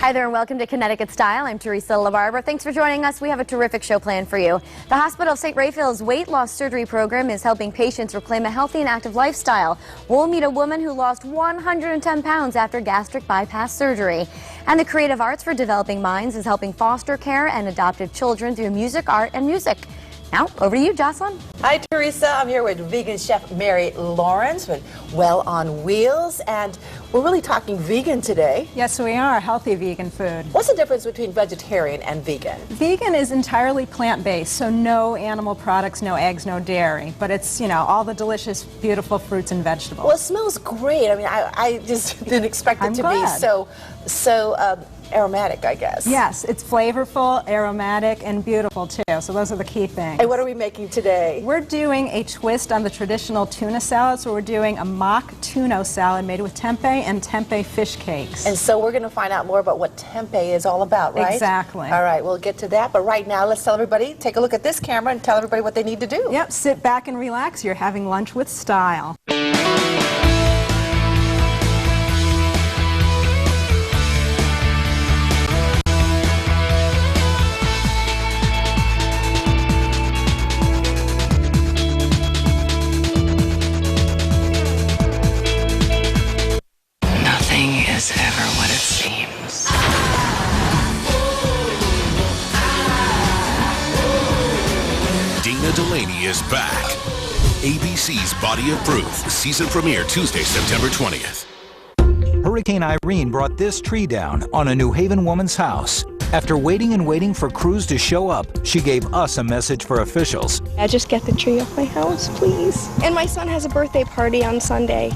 Hi there and welcome to Connecticut Style. I'm Teresa LaBarbera. Thanks for joining us. We have a terrific show planned for you. The Hospital of St. Raphael's weight loss surgery program is helping patients reclaim a healthy and active lifestyle. We'll meet a woman who lost 110 pounds after gastric bypass surgery. And the Creative Arts for Developing Minds is helping foster care and adopted children through music, art, and music. Now, over to you, Jocelyn. Hi, Teresa. I'm here with vegan chef Mary Lawrence with Well on Wheels, and we're really talking vegan today. Yes, we are. Healthy vegan food. What's the difference between vegetarian and vegan? Vegan is entirely plant-based, so no animal products, no eggs, no dairy. But it's, all the delicious, beautiful fruits and vegetables. Well, it smells great. I mean, I just didn't expect it to be so aromatic, I guess. Yes, it's flavorful, aromatic, and beautiful too. So those are the key things. And what are we making today? We're doing a twist on the traditional tuna salad. So we're doing a mock tuna salad made with tempeh and tempeh fish cakes. And so we're going to find out more about what tempeh is all about, right? Exactly. All right, we'll get to that. But right now, let's tell everybody, take a look at this camera and tell everybody what they need to do. Yep, sit back and relax. You're having lunch with style. Is ever what it seems. Dina Delaney is back. ABC's Body of Proof, season premiere Tuesday, September 20th. Hurricane Irene brought this tree down on a New Haven woman's house. After waiting and waiting for crews to show up, she gave us a message for officials. Just get the tree off my house, please. And my son has a birthday party on Sunday.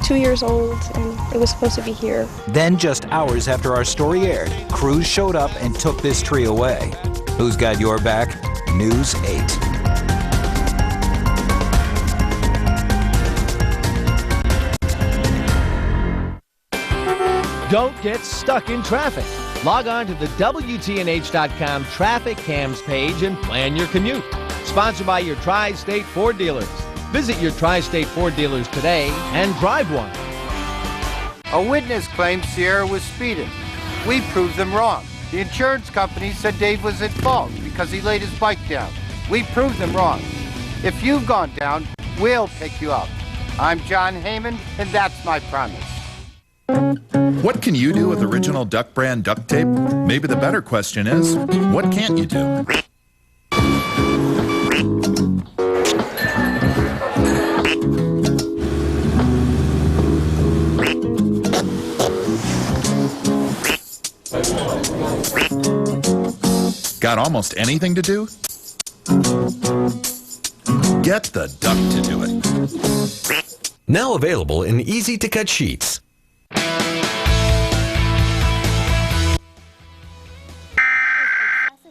2 years old, and it was supposed to be here. Then, just hours after our story aired, crews showed up and took this tree away. Who's got your back? News 8. Don't get stuck in traffic. Log on to the WTNH.com traffic cams page and plan your commute. Sponsored by your Tri-State Ford dealers. Visit your Tri-State Ford dealers today and drive one. A witness claims Sierra was speeding. We proved them wrong. The insurance company said Dave was at fault because he laid his bike down. We proved them wrong. If you've gone down, we'll pick you up. I'm John Heyman, and that's my promise. What can you do with original Duck brand duct tape? Maybe the better question is, what can't you do? Got almost anything to do? Get the duck to do it. Now available in easy-to-cut sheets.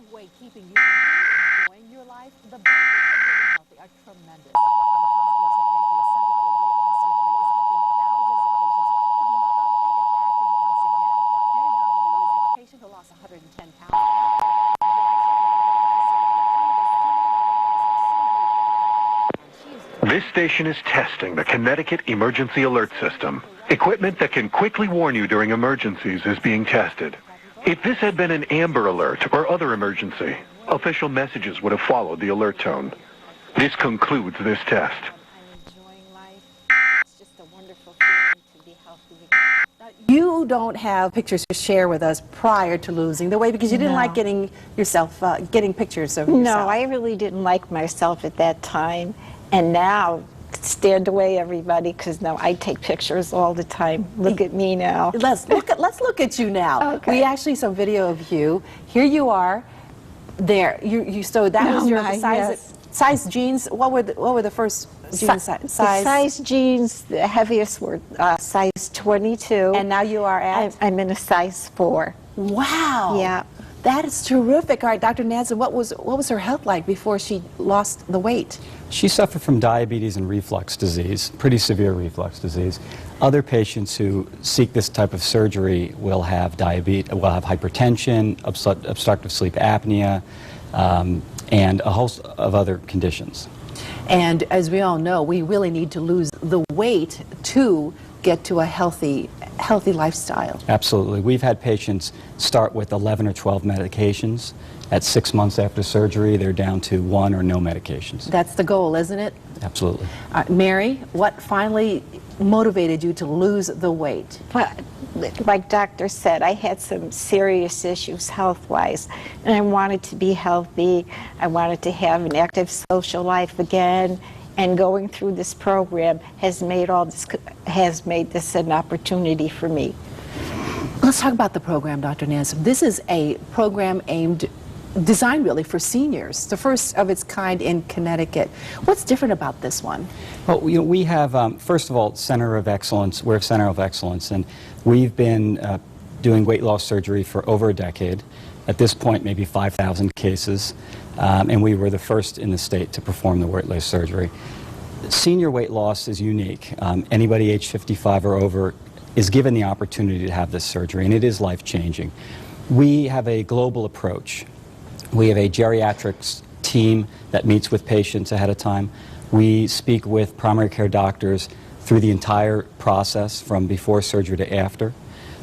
Way keeping you from enjoying your life. The benefits of living healthy are tremendous. And the Hospital of St. Raphael's Center for Weight Loss Surgery is helping thousands of patients to be healthy and active once again. Mary Donahue is a patient who lost 110 pounds. This station is testing the Connecticut Emergency Alert System. Equipment that can quickly warn you during emergencies is being tested. If this had been an Amber Alert or other emergency, official messages would have followed the alert tone. This concludes this test. You don't have pictures to share with us prior to losing the weight because you didn't like getting yourself, getting pictures of yourself. No, I really didn't like myself at that time. And now, stand away, everybody, because now I take pictures all the time. Look at me now. Let's look at you now. Okay. We actually saw video of you. Here you are. There. So that was your size jeans. What were the first jeans size? The size jeans, the heaviest were size 22. And now you are at? I'm in a size 4. Wow. Yeah. That is terrific. All right, Dr. Nansen, what was her health like before she lost the weight? She suffered from diabetes and reflux disease, pretty severe reflux disease. Other patients who seek this type of surgery will have diabetes, will have hypertension, obstructive sleep apnea, and a host of other conditions. And as we all know, we really need to lose the weight to get to a healthy lifestyle? Absolutely. We've had patients start with 11 or 12 medications. At 6 months after surgery, they're down to 1 or no medications. That's the goal, isn't it? Absolutely. Mary, what finally motivated you to lose the weight? Well, like doctor said, I had some serious issues health-wise, and I wanted to be healthy. I wanted to have an active social life again, and going through this program has made this an opportunity for me. Let's talk about the program, Dr. Nansen. This is a program designed really for seniors, the first of its kind in Connecticut. What's different about this one? Well, we have, first of all, Center of Excellence. We're a Center of Excellence, and we've been doing weight loss surgery for over a decade. At this point, maybe 5,000 cases, and we were the first in the state to perform the weight loss surgery. Senior weight loss is unique. Anybody age 55 or over is given the opportunity to have this surgery, and it is life-changing. We have a global approach. We have a geriatrics team that meets with patients ahead of time. We speak with primary care doctors through the entire process from before surgery to after.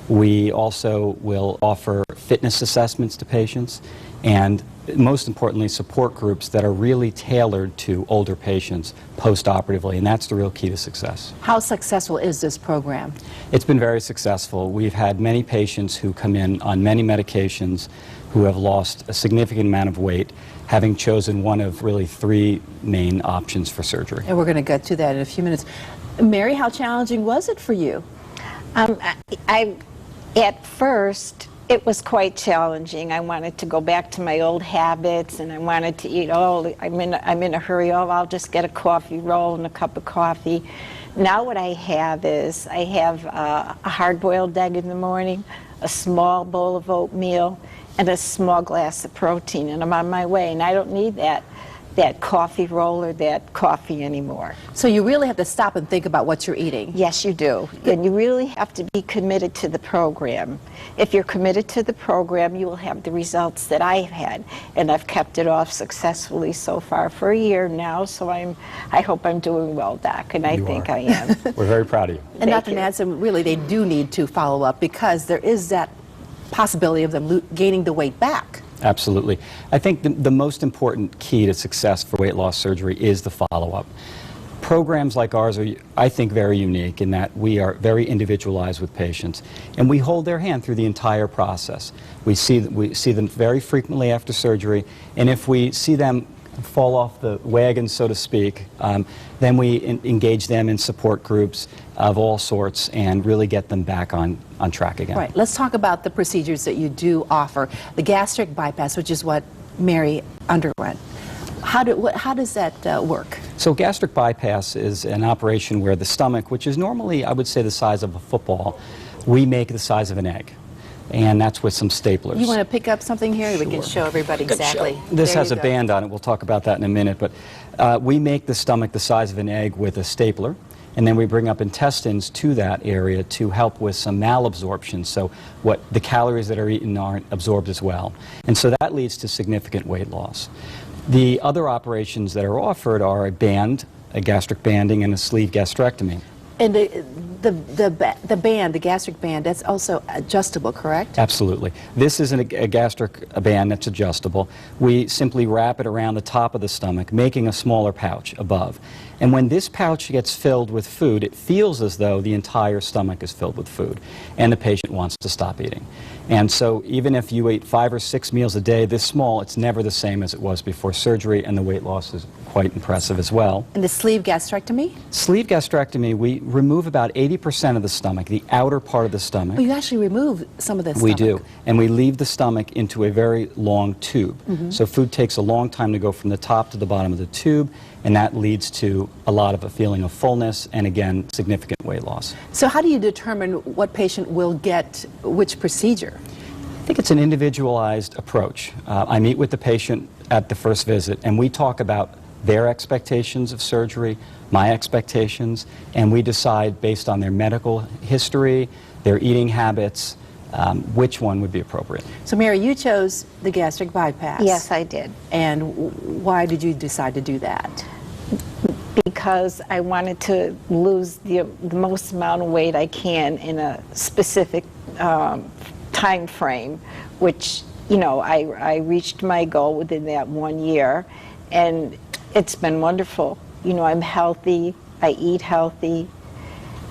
We also will offer fitness assessments to patients and, most importantly, support groups that are really tailored to older patients post-operatively, and that's the real key to success. How successful is this program? It's been very successful. We've had many patients who come in on many medications who have lost a significant amount of weight, having chosen one of really 3 main options for surgery. And we're going to get to that in a few minutes. Mary, how challenging was it for you? At first, it was quite challenging. I wanted to go back to my old habits, and I wanted to eat, I'm in a hurry, I'll just get a coffee roll and a cup of coffee. Now what I have is, I have a hard-boiled egg in the morning, a small bowl of oatmeal, and a small glass of protein, and I'm on my way, and I don't need that coffee roll or that coffee anymore. So you really have to stop and think about what you're eating. Yes, you do. And you really have to be committed to the program. If you're committed to the program, you will have the results that I've had. And I've kept it off successfully so far for a year now, so I hope I'm doing well, Doc, and I think I am. We're very proud of you. And Dr. Nansen, really, they do need to follow up because there is that possibility of them gaining the weight back. Absolutely. I think the most important key to success for weight loss surgery is the follow-up. Programs like ours are, I think, very unique in that we are very individualized with patients, and we hold their hand through the entire process. We see them very frequently after surgery, and if we see them fall off the wagon, so to speak, then we engage them in support groups of all sorts and really get them back on track again. Right. Let's talk about the procedures that you do offer. The gastric bypass, which is what Mary underwent. How does that work? So gastric bypass is an operation where the stomach, which is normally, I would say, the size of a football, we make the size of an egg. And that's with some staplers. You want to pick up something here? Sure. We can show everybody exactly. This has a band on it. We'll talk about that in a minute. But we make the stomach the size of an egg with a stapler, and then we bring up intestines to that area to help with some malabsorption, so the calories that are eaten aren't absorbed as well. And so that leads to significant weight loss. The other operations that are offered are a band, a gastric banding, and a sleeve gastrectomy. And the band, the gastric band, that's also adjustable, correct? Absolutely. This is a gastric band that's adjustable. We simply wrap it around the top of the stomach, making a smaller pouch above. And when this pouch gets filled with food, it feels as though the entire stomach is filled with food, and the patient wants to stop eating. And so even if you ate 5 or 6 meals a day this small, it's never the same as it was before surgery, and the weight loss is quite impressive as well. And the sleeve gastrectomy? Sleeve gastrectomy, we remove about 80% of the stomach, the outer part of the stomach. Oh, you actually remove some of the stomach? We do. And we leave the stomach into a very long tube. Mm-hmm. So food takes a long time to go from the top to the bottom of the tube, and that leads to a lot of a feeling of fullness and, again, significant weight loss. So how do you determine what patient will get which procedure? I think it's an individualized approach. I meet with the patient at the first visit, and we talk about their expectations of surgery, my expectations, and we decide based on their medical history, their eating habits, which one would be appropriate. So Mary, you chose the gastric bypass. Yes, I did. And why did you decide to do that? because I wanted to lose the most amount of weight I can in a specific time frame, which, you know, I reached my goal within that 1 year, and it's been wonderful. You know, I'm healthy, I eat healthy,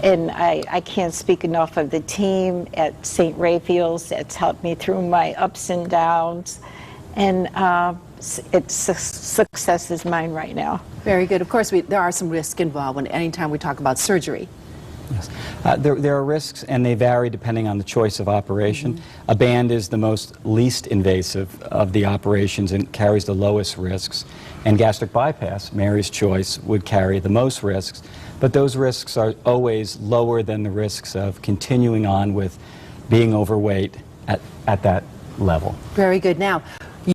and I can't speak enough of the team at St. Raphael's that's helped me through my ups and downs, and success is mine right now. Very good. Of course, there are some risks involved when anytime we talk about surgery. Yes. There are risks, and they vary depending on the choice of operation. A band is the most least invasive of the operations and carries the lowest risks. And gastric bypass, Mary's choice, would carry the most risks. But those risks are always lower than the risks of continuing on with being overweight at that level. Very good. Now,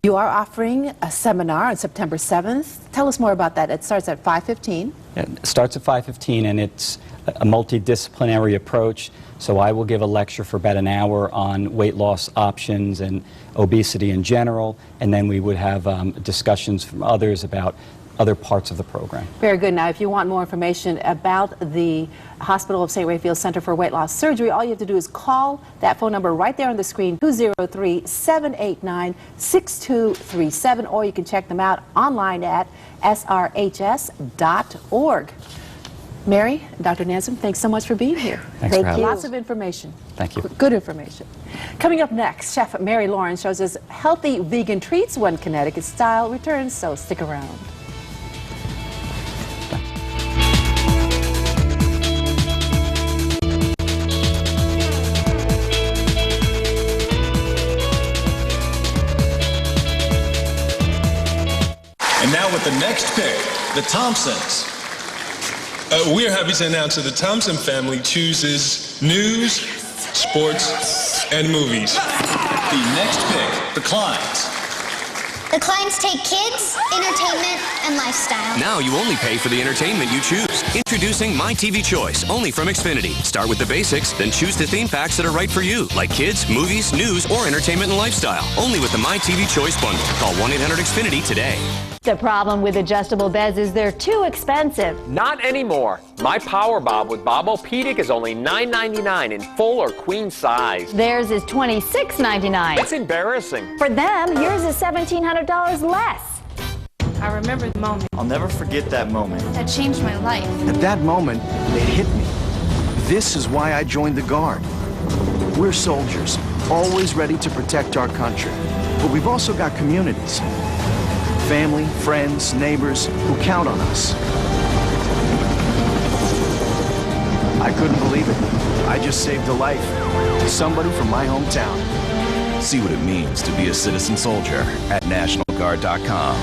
you are offering a seminar on September 7th. Tell us more about that. It starts at 5:15. It starts at 5:15, and it's a multidisciplinary approach. So I will give a lecture for about an hour on weight loss options and obesity in general, and then we would have discussions from others about other parts of the program. Very good. Now, if you want more information about the Hospital of St. Raphael's Center for Weight Loss Surgery, all you have to do is call that phone number right there on the screen, 203-789-6237, or you can check them out online at srhs.org. Mary, Dr. Nansen, thanks so much for being here. Thanks for having me. Lots of information. Thank you. Good information. Coming up next, Chef Mary Lawrence shows us healthy vegan treats when Connecticut style returns, so stick around. And now with the next pick, the Thompsons. We're happy to announce that the Thompson family chooses news, sports, and movies. The next pick, the Kleins. The Kleins take kids, entertainment, and lifestyle. Now you only pay for the entertainment you choose. Introducing My TV Choice, only from Xfinity. Start with the basics, then choose the theme packs that are right for you, like kids, movies, news, or entertainment and lifestyle. Only with the My TV Choice bundle. Call 1-800-XFINITY today. The problem with adjustable beds is they're too expensive. Not anymore. My Power Bob with Bob-O-Pedic is only $9.99 in full or queen size. Theirs is $26.99. It's embarrassing. For them, yours is $1,700 less. I remember the moment. I'll never forget that moment. That changed my life. At that moment, it hit me. This is why I joined the Guard. We're soldiers, always ready to protect our country. But we've also got communities. Family, friends, neighbors who count on us. I couldn't believe it. I just saved a life. Somebody from my hometown. See what it means to be a citizen soldier at NationalGuard.com.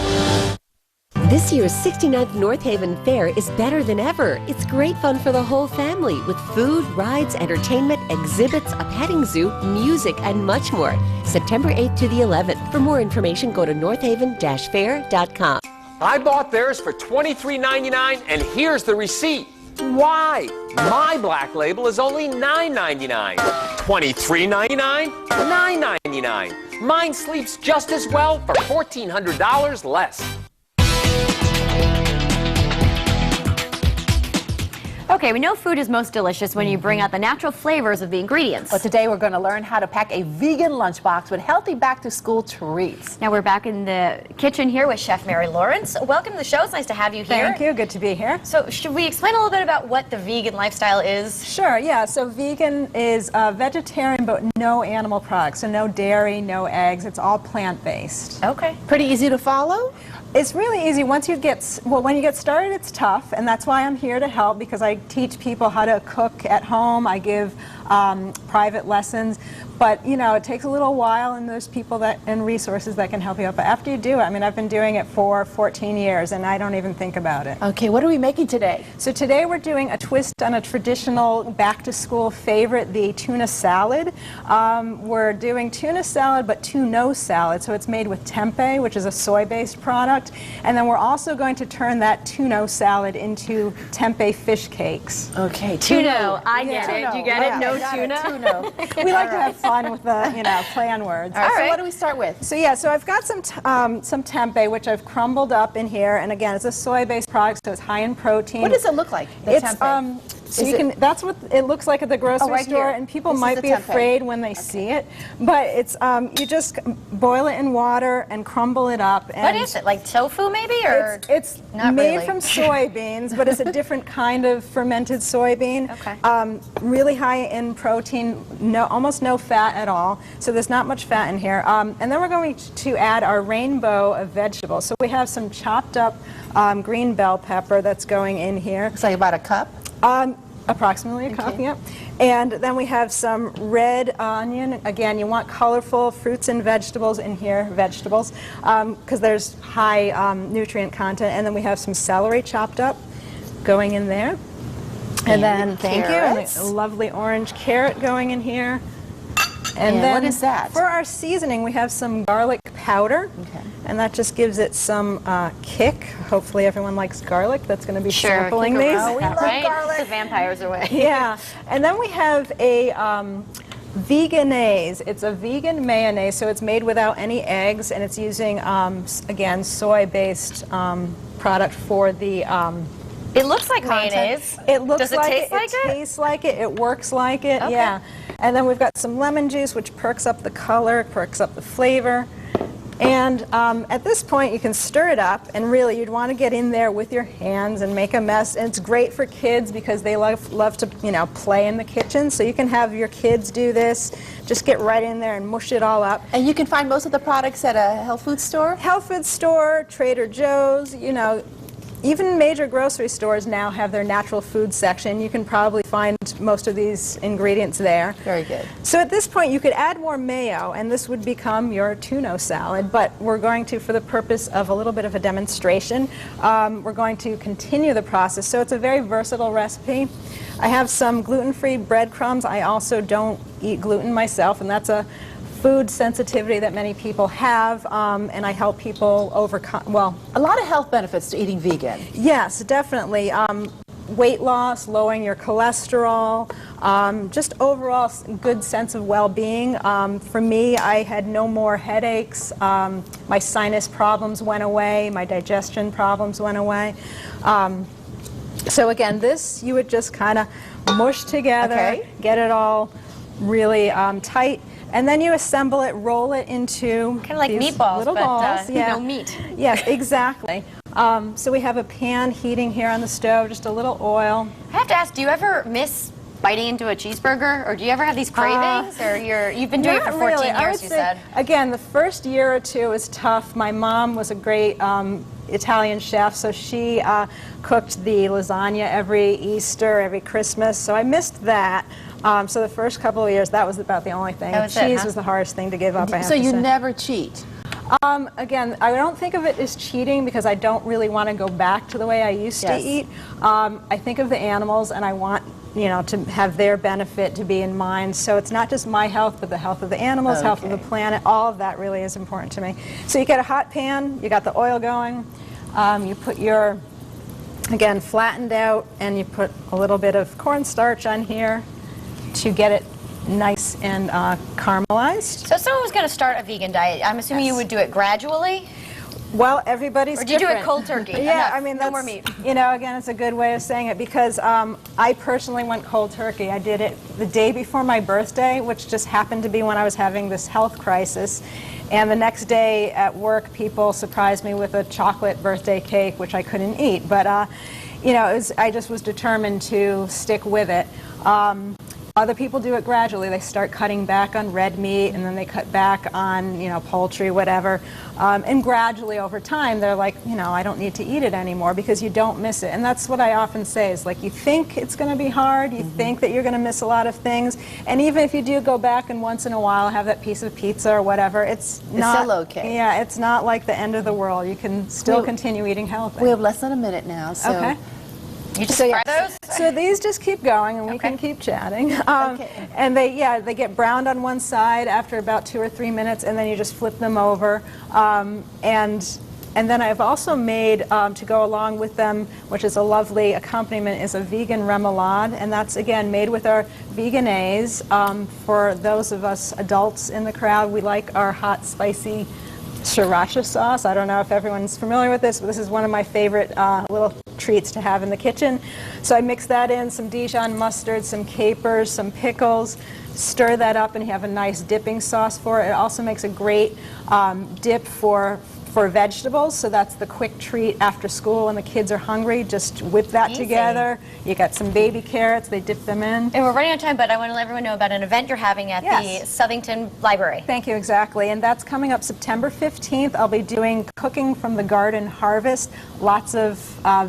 This year's 69th North Haven Fair is better than ever. It's great fun for the whole family with food, rides, entertainment, exhibits, a petting zoo, music, and much more. September 8th to the 11th. For more information, go to northaven-fair.com. I bought theirs for $23.99, and here's the receipt. Why? My Black Label is only $9.99. $23.99? $9.99. Mine sleeps just as well for $1,400 less. Okay, we know food is most delicious when you bring out the natural flavors of the ingredients. But today we're going to learn how to pack a vegan lunchbox with healthy back-to-school treats. Now we're back in the kitchen here with Chef Mary Lawrence. Welcome to the show. It's nice to have you here. Thank you. Good to be here. So should we explain a little bit about what the vegan lifestyle is? Sure, yeah. So vegan is vegetarian but no animal products. So no dairy, no eggs. It's all plant-based. Okay. Pretty easy to follow? It's really easy. Once you get, well, when you get started, it's tough, and that's why I'm here to help, because I teach people how to cook at home. I give private lessons, but you know, it takes a little while, and there's people that and resources that can help you out. But after you do it, I mean, I've been doing it for 14 years, and I don't even think about it. Okay, what are we making today? So today we're doing a twist on a traditional back-to-school favorite, the tuna salad. We're doing tuna salad, but tuna salad, so it's made with tempeh, which is a soy-based product, and then we're also going to turn that tuna salad into tempeh fish cakes. Okay, tuna. I get it. You get it? No Tuno. We like to have fun with the, play on words. All right, so what do we start with? So so I've got some tempeh, which I've crumbled up in here, and again, it's a soy-based product, so it's high in protein. What does it look like, the tempeh? So that's what it looks like at the grocery store, and people might be afraid when they see it. But it's you just boil it in water and crumble it up. And what is it, like tofu maybe, or it's not made really? from soybeans, but it's a different kind of fermented soybean. Okay. Really high in protein, almost no fat at all. So there's not much fat in here. And then we're going to add our rainbow of vegetables. So we have some chopped up green bell pepper that's going in here. It's like about a cup. Approximately a cup, yep. And then we have some red onion. Again, you want colorful fruits and vegetables in here, because there's high nutrient content. And then we have some celery chopped up going in there. And then, thank you, and a lovely orange carrot going in here. And then what is that? For our seasoning, we have some garlic powder. Okay. And that just gives it some kick. Hopefully everyone likes garlic. That's going to be sampling these. Oh, we love garlic. The vampires away. Yeah. And then we have a veganaise. It's a vegan mayonnaise, so it's made without any eggs, and it's using, again, soy-based product for the it looks like mayonnaise. It looks Does it like taste like it? It tastes like it. It works like it. Okay. Yeah. And then we've got some lemon juice, which perks up the color, perks up the flavor. And at this point, you can stir it up, and really, you'd want to get in there with your hands and make a mess. And it's great for kids because they love to, play in the kitchen. So you can have your kids do this. Just get right in there and mush it all up. And you can find most of the products at a health food store? Health food store, Trader Joe's, even major grocery stores now have their natural food section. You can probably find most of these ingredients there. Very good. So at this point, you could add more mayo, and this would become your tuna salad. But we're going to, for the purpose of a little bit of a demonstration, we're going to continue the process. So it's a very versatile recipe. I have some gluten-free breadcrumbs. I also don't eat gluten myself, and that's a food sensitivity that many people have, and I help people overcome, a lot of health benefits to eating vegan. Yes, definitely. Weight loss, lowering your cholesterol, just overall good sense of well-being. For me, I had no more headaches. My sinus problems went away. My digestion problems went away. So again, this you would just kind of mush together, get it all really tight. And then you assemble it, roll it into kind of like these meatballs, little but balls. no meat. Yes, exactly. So we have a pan heating here on the stove, just a little oil. I have to ask, do you ever miss biting into a cheeseburger, or do you ever have these cravings, or you've been doing it for 14 really. years, you said? Again, the first year or two was tough. My mom was a great Italian chef, so she cooked the lasagna every Easter, every Christmas, so I missed that. So the first couple of years, that was about the only thing. Cheese was the hardest thing to give up, I have So to you say. never cheat? Again, I don't think of it as cheating because I don't really want to go back to the way I used to eat. I think of the animals, and I want to have their benefit to be in mind. So it's not just my health, but the health of the animals, health of the planet. All of that really is important to me. So you get a hot pan, you got the oil going, you put your, again, flattened out, and you put a little bit of cornstarch on here to get it nice and caramelized. So if someone was going to start a vegan diet, I'm assuming you would do it gradually? Well, everybody's different. Or do you do it cold turkey? Yeah, Enough. I mean, no more meat. Again, it's a good way of saying it because I personally went cold turkey. I did it the day before my birthday, which just happened to be when I was having this health crisis. And the next day at work, people surprised me with a chocolate birthday cake, which I couldn't eat. But, I just was determined to stick with it. Other people do it gradually. They start cutting back on red meat, and then they cut back on, poultry, whatever. And gradually over time, they're like, I don't need to eat it anymore because you don't miss it. And that's what I often say is, like, you think it's going to be hard, you think that you're going to miss a lot of things, and even if you do go back and once in a while have that piece of pizza or whatever, it's not still okay. Yeah, it's not like the end of the world. You can still continue eating healthy. We have less than a minute now, so. Okay. You just fry those? So these just keep going, and we can keep chatting. And they get browned on one side after about 2 or 3 minutes, and then you just flip them over. And And then I've also made, to go along with them, which is a lovely accompaniment, is a vegan remoulade. And that's, again, made with our veganese. For those of us adults in the crowd, we like our hot, spicy sriracha sauce. I don't know if everyone's familiar with this, but this is one of my favorite little treats to have in the kitchen. So I mix that in, some Dijon mustard, some capers, some pickles, stir that up, and you have a nice dipping sauce for it. It also makes a great dip for vegetables, so that's the quick treat after school when the kids are hungry. Just whip that together. You got some baby carrots, they dip them in. And we're running out of time, but I want to let everyone know about an event you're having at the Southington Library. Thank you, exactly. And that's coming up September 15th. I'll be doing cooking from the garden harvest. Lots of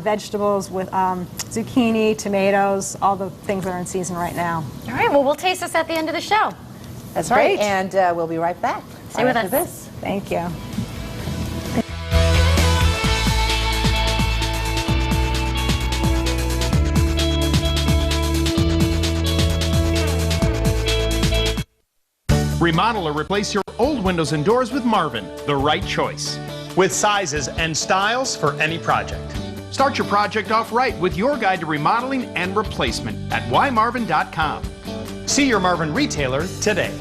vegetables with zucchini, tomatoes, all the things that are in season right now. All right, well, we'll taste this at the end of the show. That's Great. right, and we'll be right back. Stay with after us. This. Thank you. Remodel or replace your old windows and doors with Marvin, the right choice. With sizes and styles for any project. Start your project off right with your guide to remodeling and replacement at ymarvin.com. See your Marvin retailer today.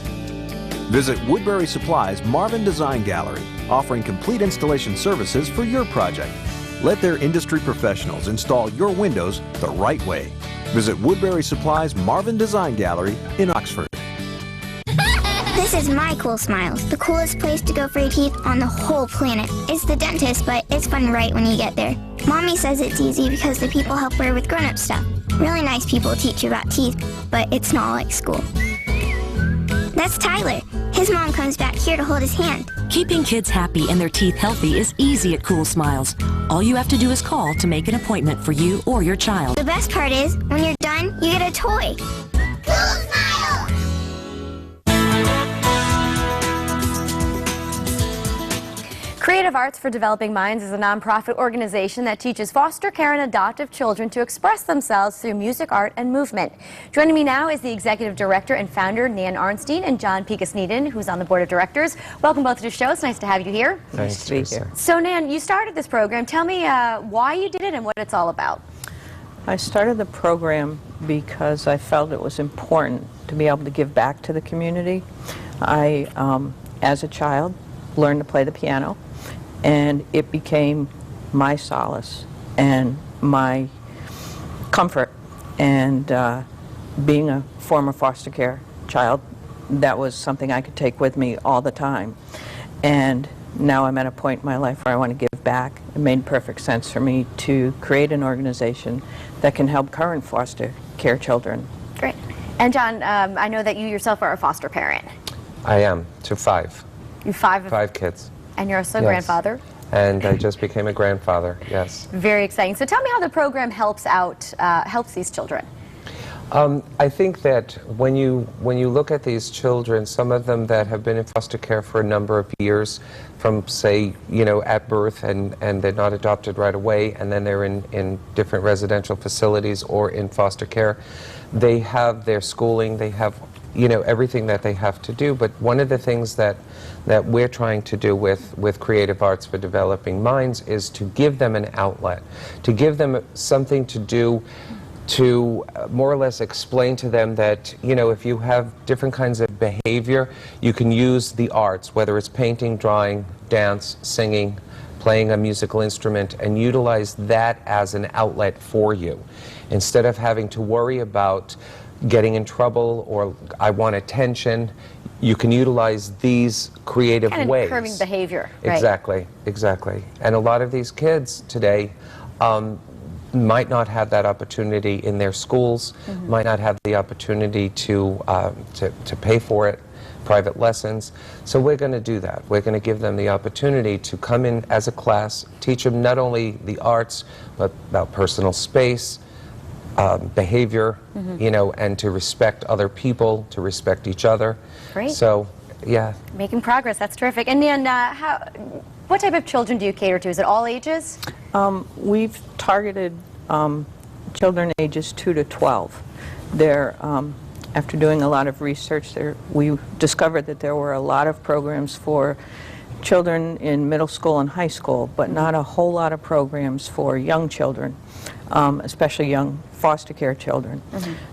Visit Woodbury Supply's Marvin Design Gallery, offering complete installation services for your project. Let their industry professionals install your windows the right way. Visit Woodbury Supply's Marvin Design Gallery in Oxford. This is my Cool Smiles, the coolest place to go for your teeth on the whole planet. It's the dentist, but it's fun right when you get there. Mommy says it's easy because the people help her with grown-up stuff. Really nice people teach you about teeth, but it's not like school. That's Tyler. His mom comes back here to hold his hand. Keeping kids happy and their teeth healthy is easy at Cool Smiles. All you have to do is call to make an appointment for you or your child. The best part is, when you're done, you get a toy. Cool Smiles! Creative Arts for Developing Minds is a nonprofit organization that teaches foster care and adoptive children to express themselves through music, art, and movement. Joining me now is the executive director and founder, Nan Arnstein, and John Pekas-Needon, who's on the board of directors. Welcome both to the show. It's nice to have you here. Nice to be here. So, Nan, you started this program. Tell me why you did it and what it's all about. I started the program because I felt it was important to be able to give back to the community. I, as a child, learned to play the piano, and it became my solace and my comfort. And being a former foster care child, that was something I could take with me all the time. And now I'm at a point in my life where I want to give back. It made perfect sense for me to create an organization that can help current foster care children. Great. And John, I know that you yourself are a foster parent. I am, to 5. You five? 5 kids. And you're also a Yes. grandfather? And I just became a grandfather, yes. Very exciting. So tell me how the program helps these children. I think that when you look at these children, some of them that have been in foster care for a number of years, from say, at birth and they're not adopted right away, and then they're in different residential facilities or in foster care, they have their schooling, they have everything that they have to do. But one of the things that we're trying to do with Creative Arts for Developing Minds is to give them an outlet, to give them something to do, to more or less explain to them that, if you have different kinds of behavior, you can use the arts, whether it's painting, drawing, dance, singing, playing a musical instrument, and utilize that as an outlet for you. Instead of having to worry about getting in trouble or I want attention, you can utilize these creative Kind of ways. curbing behavior, right? Exactly, exactly. And a lot of these kids today might not have that opportunity in their schools, might not have the opportunity to pay for it, private lessons. So we're going to do that. We're going to give them the opportunity to come in as a class, teach them not only the arts, but about personal space, behavior, and to respect other people, to respect each other. Great. So, yeah. Making progress. That's terrific. And then, what type of children do you cater to? Is it all ages? We've targeted children ages 2 to 12. They're, after doing a lot of research, we discovered that there were a lot of programs for children in middle school and high school, but not a whole lot of programs for young children, especially young foster care children.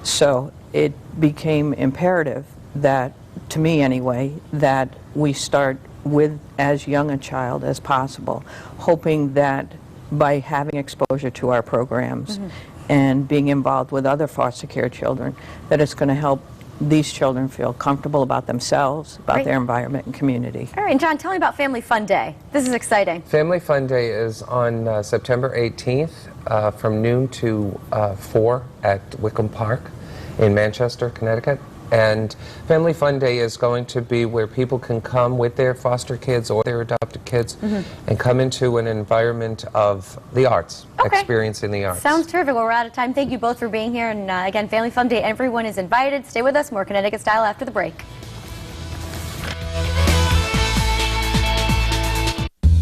So it became imperative that, to me anyway, that we start with as young a child as possible, hoping that by having exposure to our programs and being involved with other foster care children, that it's going to help these children feel comfortable about themselves, about their environment and community. All right, and John, tell me about Family Fun Day. This is exciting. Family Fun Day is on September 18th from noon to 4 at Wickham Park in Manchester, Connecticut. And Family Fun Day is going to be where people can come with their foster kids or their adopted kids and come into an environment of the arts, experiencing the arts. Sounds terrific. Well, we're out of time. Thank you both for being here. And again, Family Fun Day, everyone is invited. Stay with us. More Connecticut Style after the break.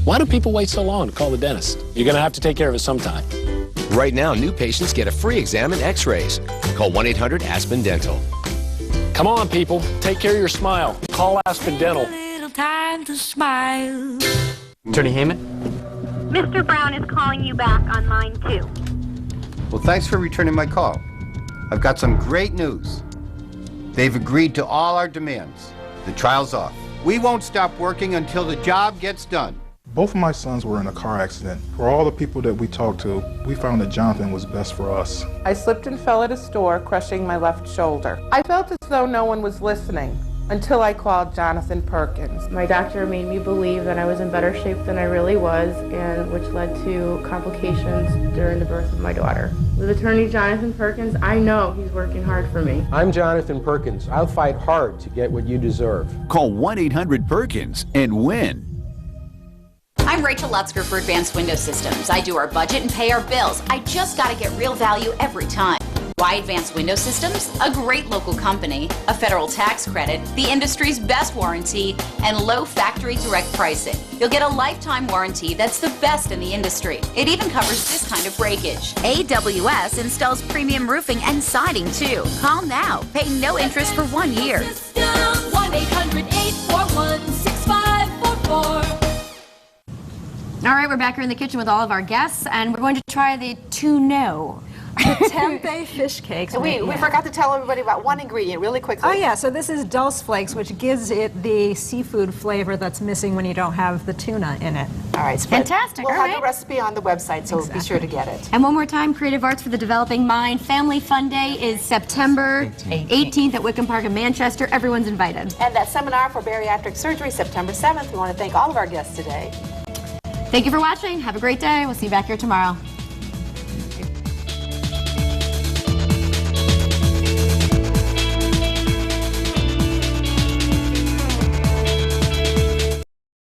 Why do people wait so long to call the dentist? You're going to have to take care of it sometime. Right now, new patients get a free exam and x-rays. Call 1-800-ASPEN-DENTAL. Come on, people. Take care of your smile. Call Aspen Dental. Little time to smile. Attorney Heyman? Mr. Brown is calling you back on line 2. Well, thanks for returning my call. I've got some great news. They've agreed to all our demands. The trial's off. We won't stop working until the job gets done. Both of my sons were in a car accident. For all the people that we talked to, we found that Jonathan was best for us. I slipped and fell at a store, crushing my left shoulder. I felt as though no one was listening until I called Jonathan Perkins. My doctor made me believe that I was in better shape than I really was, and which led to complications during the birth of my daughter. With attorney Jonathan Perkins, I know he's working hard for me. I'm Jonathan Perkins. I'll fight hard to get what you deserve. Call 1-800-PERKINS and win. I'm Rachel Lutzker for Advanced Window Systems. I do our budget and pay our bills. I just got to get real value every time. Why Advanced Window Systems? A great local company, a federal tax credit, the industry's best warranty, and low factory direct pricing. You'll get a lifetime warranty that's the best in the industry. It even covers this kind of breakage. AWS installs premium roofing and siding too. Call now. Pay no interest for 1 year. 1-800-841-6544. All right, we're back here in the kitchen with all of our guests, and we're going to try the to-know. The tempeh fish cakes. We forgot to tell everybody about one ingredient really quickly. Oh yeah, so this is dulse flakes, which gives it the seafood flavor that's missing when you don't have the tuna in it. All right, fantastic. We'll all have right. the recipe on the website, so be sure to get it. And one more time, Creative Arts for the Developing Mind. Family Fun Day is September 18th at Wickham Park in Manchester. Everyone's invited. And that seminar for bariatric surgery, September 7th. We want to thank all of our guests today. Thank you for watching. Have a great day. We'll see you back here tomorrow.